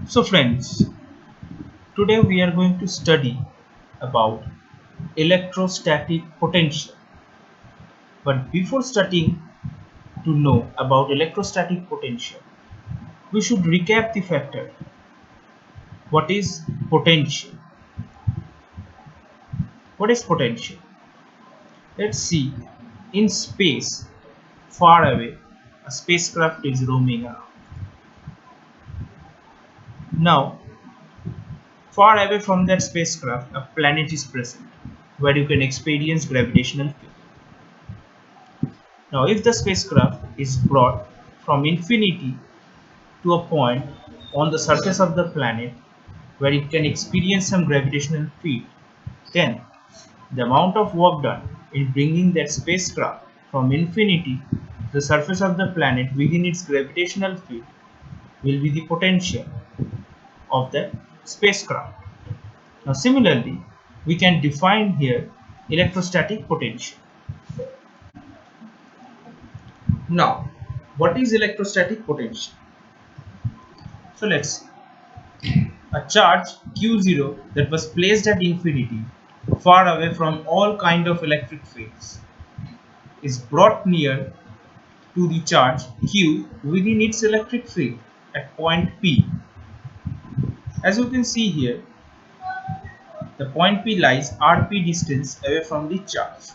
So friends, today we are going to study about electrostatic potential. But before studying to know about electrostatic potential, we should recap the factor. What is potential? What is potential? Let's see. In space, far away, a spacecraft is roaming around. Now, far away from that spacecraft, a planet is present where you can experience gravitational field. Now, if the spacecraft is brought from infinity to a point on the surface of the planet where it can experience some gravitational field, then the amount of work done in bringing that spacecraft from infinity to the surface of the planet within its gravitational field will be the potential of the spacecraft. Now, similarly, we can define here electrostatic potential. Now, what is electrostatic potential? So let's see. A charge Q0 that was placed at infinity, far away from all kind of electric fields, is brought near to the charge Q within its electric field at point P. As you can see here, the point P lies Rp distance away from the charge.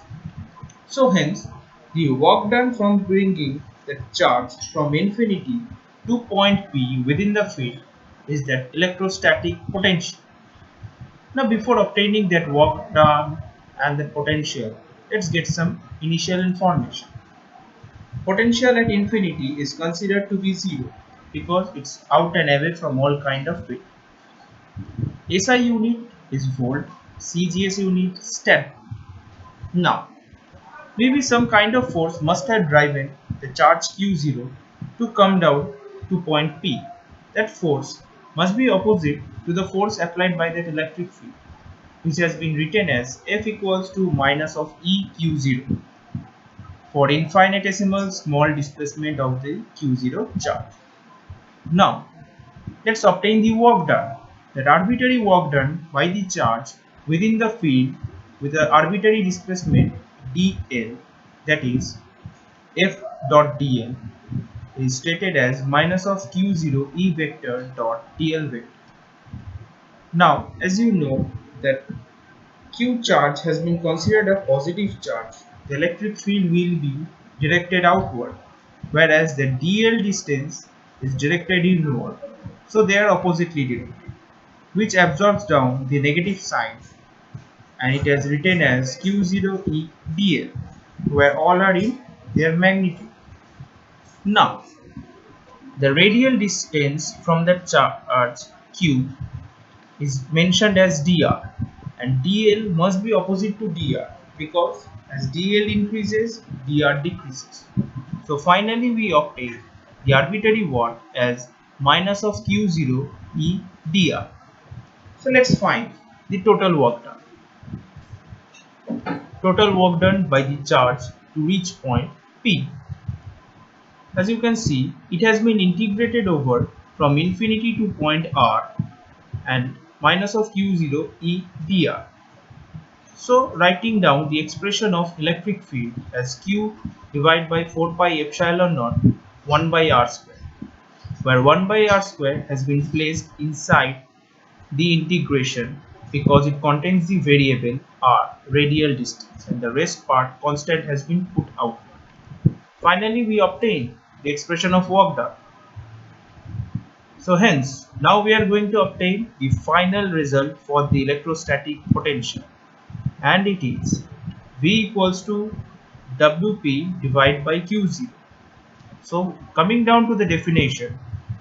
So hence, the work done from bringing the charge from infinity to point P within the field is that electrostatic potential. Now before obtaining that work done and the potential, let's get some initial information. Potential at infinity is considered to be zero because it's out and away from all kind of field. SI unit is volt, CGS unit is step. Now, maybe some kind of force must have driven the charge Q0 to come down to point P. That force must be opposite to the force applied by that electric field, which has been written as F equals to minus of EQ0 for infinitesimal small displacement of the Q0 charge. Now, let's obtain the work done. That arbitrary work done by the charge within the field with the arbitrary displacement dl, that is F dot dl, is stated as minus of q0 e vector dot dl vector. Now, as you know that Q charge has been considered a positive charge, the electric field will be directed outward, whereas the dl distance is directed inward. So they are oppositely directed, which absorbs down the negative sign, and it is written as Q0e dl, where all are in their magnitude. Now, the radial distance from the charge Q is mentioned as dr, and dl must be opposite to dr because as dl increases, dr decreases. So finally we obtain the arbitrary watt as minus of q0 e dr. So let's find the total work done. Total work done by the charge to reach point P. As you can see, it has been integrated over from infinity to point R and minus of q0 e dr. So writing down the expression of electric field as Q divided by 4 pi epsilon naught 1 by r square, where 1 by r square has been placed inside the integration because it contains the variable r, radial distance, and the rest part constant has been put outward. Finally, we obtain the expression of work done. So hence, now we are going to obtain the final result for the electrostatic potential, and it is V equals to Wp divided by Q0. So coming down to the definition,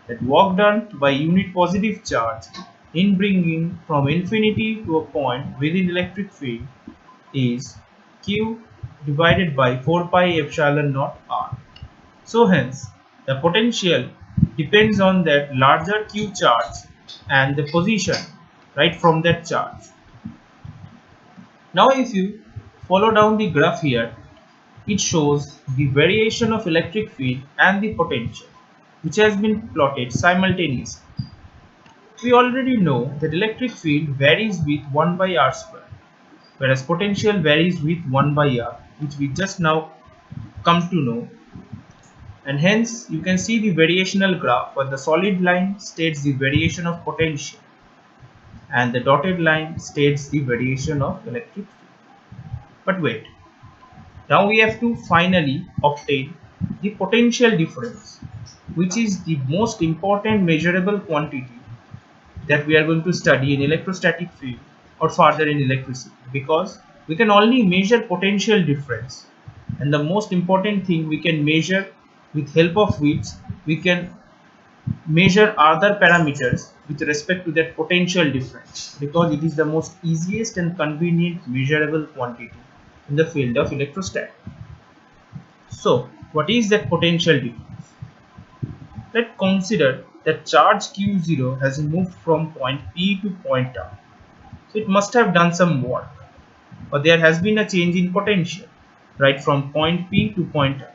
that work done by unit positive charge in bringing from infinity to a point within electric field is Q divided by 4 pi epsilon naught R. So hence the potential depends on that larger Q charge and the position right from that charge. Now if you follow down the graph here, it shows the variation of electric field and the potential, which has been plotted simultaneously. We already know that electric field varies with 1 by r square, whereas potential varies with 1 by r, which we just now come to know, and hence you can see the variational graph where the solid line states the variation of potential and the dotted line states the variation of electric field. But wait, now we have to finally obtain the potential difference, which is the most important measurable quantity that we are going to study in electrostatic field or further in electricity, because we can only measure potential difference, and the most important thing we can measure with help of which we can measure other parameters with respect to that potential difference, because it is the most easiest and convenient measurable quantity in the field of electrostat. So what is that potential difference? Let's consider that charge q0 has moved from point P to point R. So it must have done some work, or there has been a change in potential, right, from point P to point R.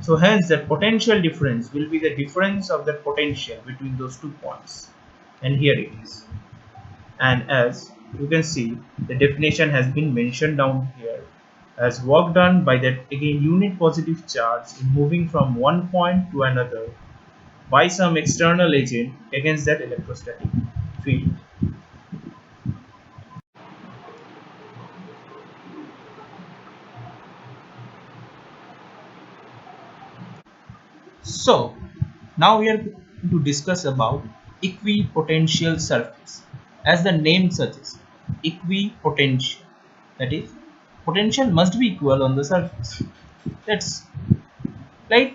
So hence that potential difference will be the difference of that potential between those 2 points. And here it is. And as you can see, the definition has been mentioned down here as work done by that again unit positive charge in moving from one point to another by some external agent against that electrostatic field. So now we are going to discuss about equipotential surface. As the name suggests, equipotential, that is, potential must be equal on the surface. Let's like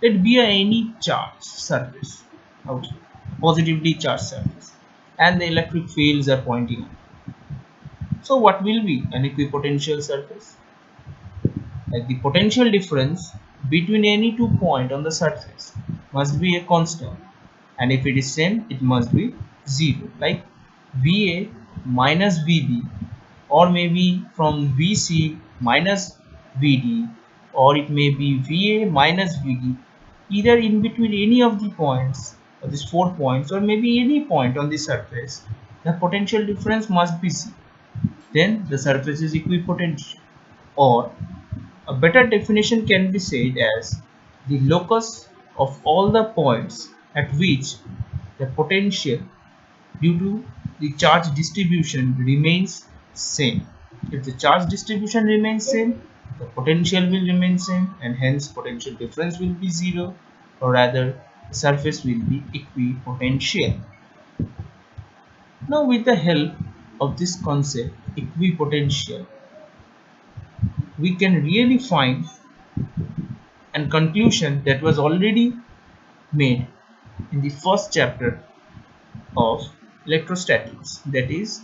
let be any charged surface, okay, positively charged surface, and the electric fields are pointing up. So what will be an equipotential surface? Like the potential difference between any 2 points on the surface must be a constant, and if it is same it must be 0, like VA minus VB, or maybe from VC minus VD, or it may be VA minus VD, either in between any of the points or these 4 points, or maybe any point on the surface, the potential difference must be 0. Then the surface is equipotential, or a better definition can be said as the locus of all the points at which the potential due to the charge distribution remains same. If the charge distribution remains same, the potential will remain same, and hence potential difference will be 0, or rather the surface will be equipotential. Now with the help of this concept equipotential, we can really find and conclusion that was already made in the first chapter of electrostatics, that is,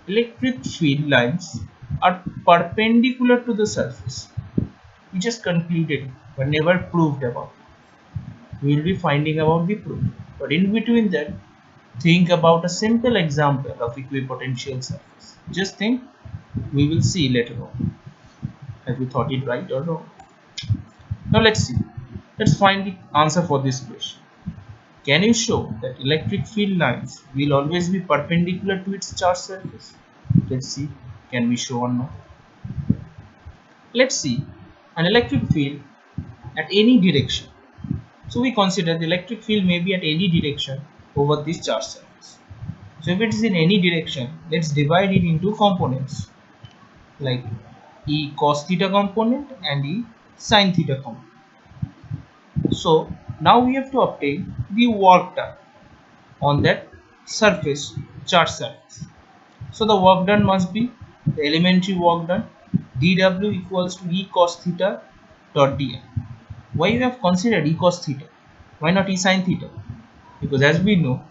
electric field lines are perpendicular to the surface. We just concluded but never proved about it. We will be finding about the proof, but in between that, think about a simple example of equipotential surface. Just think, we will see later on have we thought it right or wrong. Now let's see, let's find the answer for this question. Can you show that electric field lines will always be perpendicular to its charged surface? Let's see, can we show or not? Let's see an electric field at any direction. So we consider the electric field may be at any direction over this charged surface. So if it is in any direction, let's divide it into components like E cos theta component and E sin theta component. So now we have to obtain the work done on that surface, charged surface. So the work done must be the elementary work done, dW equals to E cos theta dot dI. Why you have considered E cos theta? Why not E sin theta? Because as we know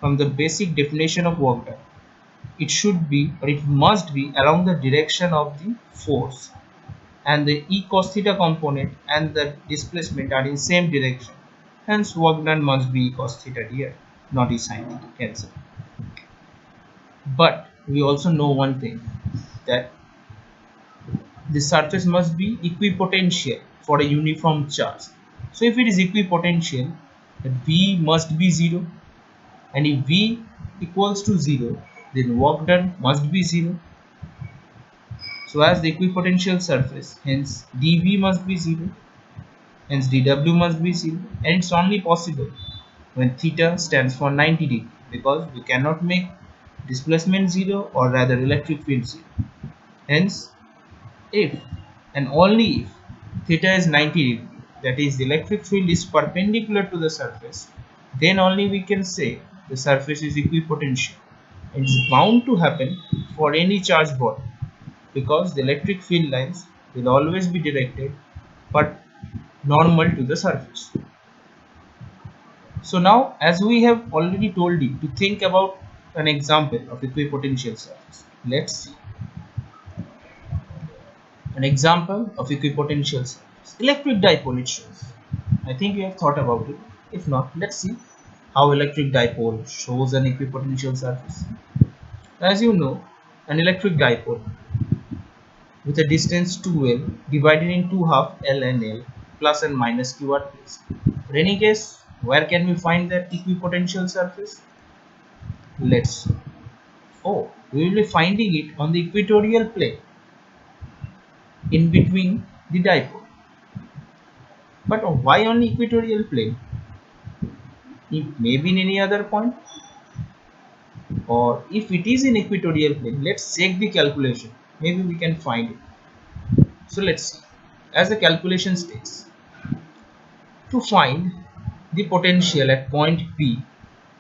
from the basic definition of work done, it should be or it must be along the direction of the force, and the E cos theta component and the displacement are in same direction. Hence work done must be E cos theta here, not E sin theta. Cancel. But we also know one thing, that the surface must be equipotential for a uniform charge. So if it is equipotential, then V must be 0, and if V equals to 0, then work done must be 0. So as the equipotential surface, hence dV must be 0, hence dW must be 0, and it's only possible when theta stands for 90 degree, because we cannot make displacement 0 or rather electric field 0. Hence, if and only if theta is 90 degree, that is the electric field is perpendicular to the surface, then only we can say the surface is equipotential. It's bound to happen for any charged body, because the electric field lines will always be directed but normal to the surface. So now, as we have already told you to think about an example of equipotential surface, let's see an example of equipotential surface. Electric dipole it shows. I think you have thought about it. If not, let's see how electric dipole shows an equipotential surface. As you know, an electric dipole with a distance 2L divided into half L and L plus and minus Q are placed. In any case, where can we find that equipotential surface? Let's see. Oh, we will be finding it on the equatorial plane in between the dipole. But why on equatorial plane? Maybe in any other point, or if it is in equatorial plane, let's check the calculation. Maybe we can find it. So let's see. As the calculation states, to find the potential at point P,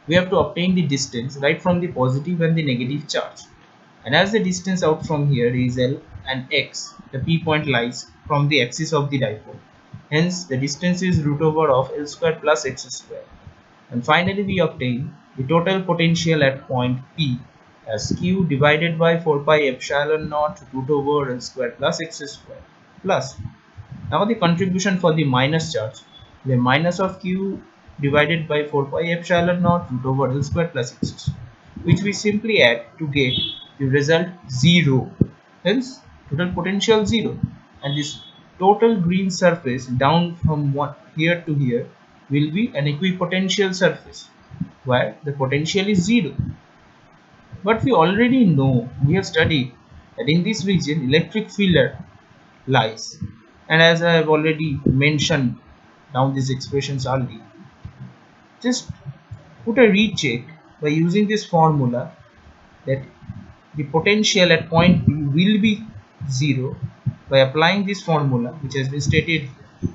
we have to obtain the distance right from the positive and the negative charge. And as the distance out from here is L and X, the P point lies from the axis of the dipole. Hence, the distance is root over of L square plus X square. And finally, we obtain the total potential at point P as Q divided by 4 pi epsilon naught root over L square plus X square plus. Now the contribution for the minus charge, the minus of Q divided by 4 pi epsilon naught root over L square plus X square, which we simply add to get the result 0. Hence, total potential 0, and this total green surface down from here to here will be an equipotential surface where the potential is 0. But we already know, we have studied that in this region electric field lies, and as I have already mentioned down these expressions earlier, just put a recheck by using this formula that the potential at point P will be 0 by applying this formula which has been stated here.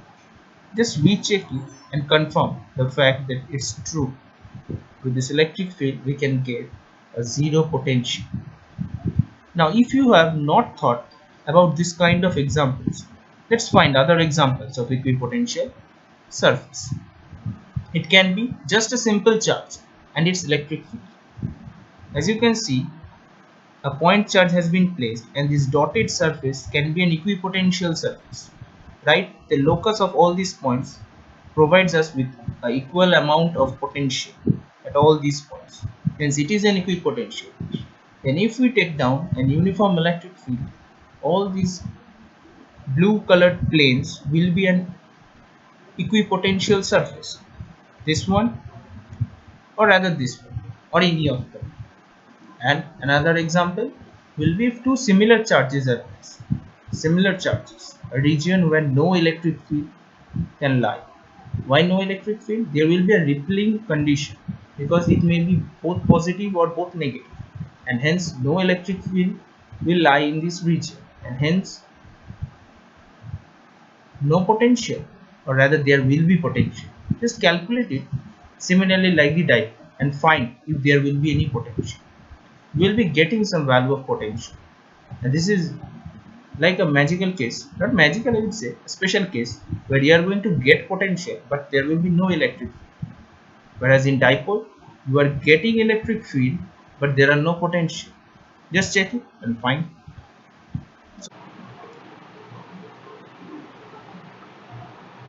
Just recheck it and confirm the fact that it's true. With this electric field we can get a 0 potential. Now if you have not thought about this kind of examples, let's find other examples of equipotential surface. It can be just a simple charge and its electric field. As you can see, a point charge has been placed and this dotted surface can be an equipotential surface. Right? The locus of all these points provides us with an equal amount of potential at all these points. Hence it is an equipotential. Then if we take down an uniform electric field, all these blue colored planes will be an equipotential surface. This one, or rather this one, or any of them. And another example will be if two similar charges are placed. Similar charges, a region where no electric field can lie. Why no electric field? There will be a rippling condition because it may be both positive or both negative, and hence no electric field will lie in this region, and hence no potential, or rather there will be potential. Just calculate it similarly like the dipole and find if there will be any potential. You will be getting some value of potential, and this is like a magical case, not magical, I would say a special case where you are going to get potential but there will be no electric field. Whereas in dipole you are getting electric field but there are no potential. Just check it and find